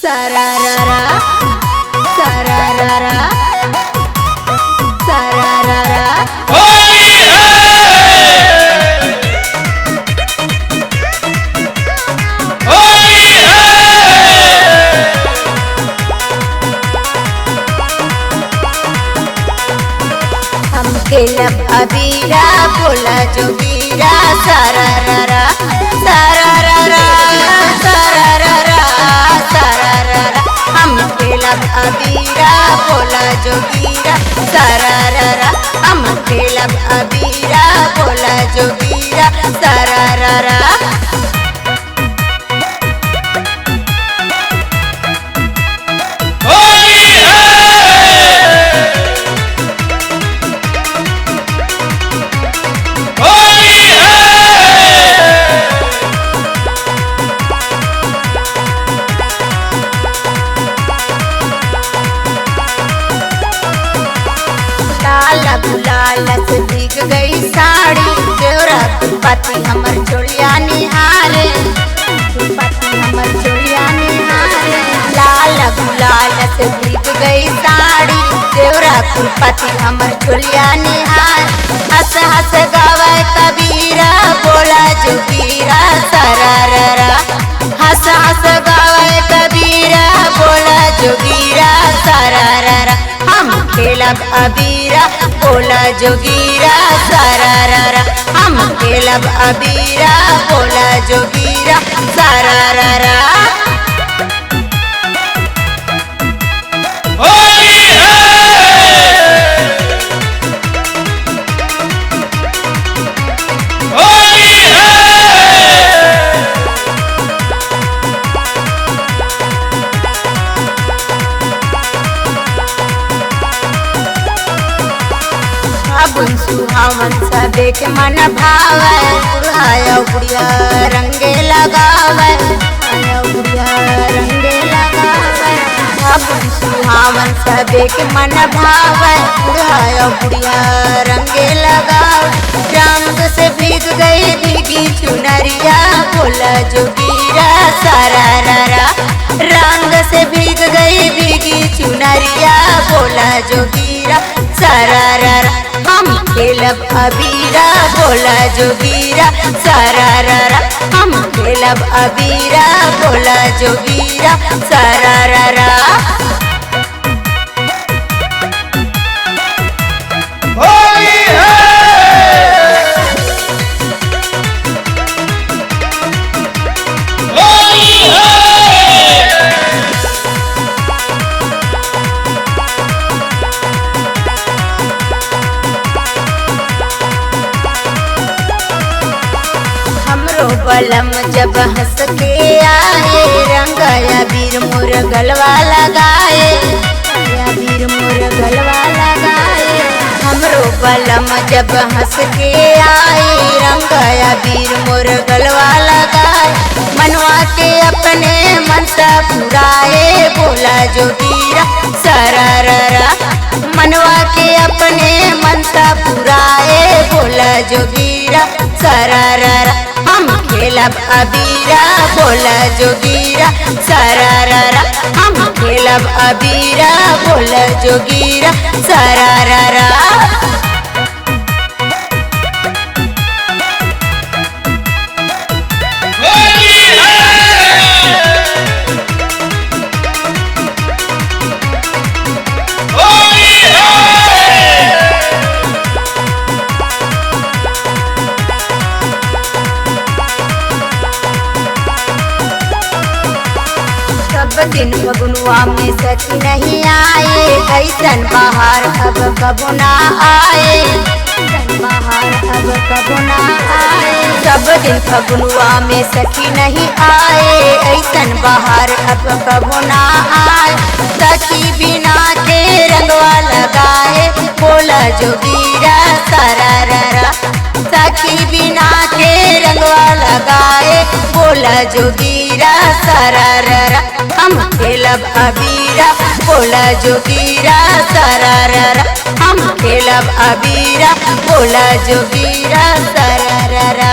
Sararara, sararara, sararara. Holi है, होली है। हम खेलब अबीरा बोला जोगीरा सारारा सारारा सारारा सारारा। हम खेलब अबीरा बोला जोगीरा सारारा। हम खेलब अबीरा बोला जोगीरा सारारा। होली है, होली है। लाल गुलाल से दिख गई साड़ी देवरा पति हमर चोलिया निहारे पति हमर चोलिया निहारे। लाल गुलाल से दिख गई साड़ी देवरा पति हमर चोलिया निहार। हंस हंस गावे कबीरा बोला जोगीरा सरारा। हंस हंस गावे कबीरा बोला जोगीरा सरारा। हम खेलब अबीरा बोला जोगीरा सरारा। हम खेलब अबीरा बोला जोगीरा सरारा। होली है, होली है। फागुन सुहावन सा देख मन भावे बुढ़ाया बुढ़िया रंगे लगावे आया बुढ़िया रंगे लगावे। फागुन सुहावन सा देख मन भावे बुढ़ाया बुढ़िया रंगे लगावे। रंग से भीग गई भीगी चुनरिया बोला जोगीरा सरारा। रंग से भीग गई भीगी चुनरिया बोला जोगीरा सरारा। हम खेलब अबीरा बोला जोगीरा सरारा। हम खेलब अबीरा बोला जोगीरा सरारा। होली है, होली है। हमरो बलम जब हंस के आए रंगाया बीर मोर गलवा लगाए बीर मोर गलवा लगाए। हमरो बलम जब हंस के आए रंगाया बीर मोर गलवा लगाए। मनवा के अपने मनसा पुराए बोला जोगीरा सरारा। मनवा के अपने मनसा पुराए बोला जोगीरा सरारा। हम खेलब अबीरा बोला जोगीरा सरारा। हम खेलब अबीरा बोला जोगीरा सरारा। होली है, होली है। सब दिन फगुनवा में सखी नहीं आए ऐसन बाहर अब कबो ना आए ऐसन बाहर अब कबो ना आए। सब दिन फगुनवा में सखी नहीं आए ऐसन बाहर अब कबो ना आए। सखी बिना के रंगवा लगाए बोला जोगीरा सरारा। सखी बिना के रंगवा लगाए बोला जोगीरा सरारा। हम खेलब अबीरा बोला जोगीरा सरारा। हम खेलब अबीरा बोला जोगीरा सरारा।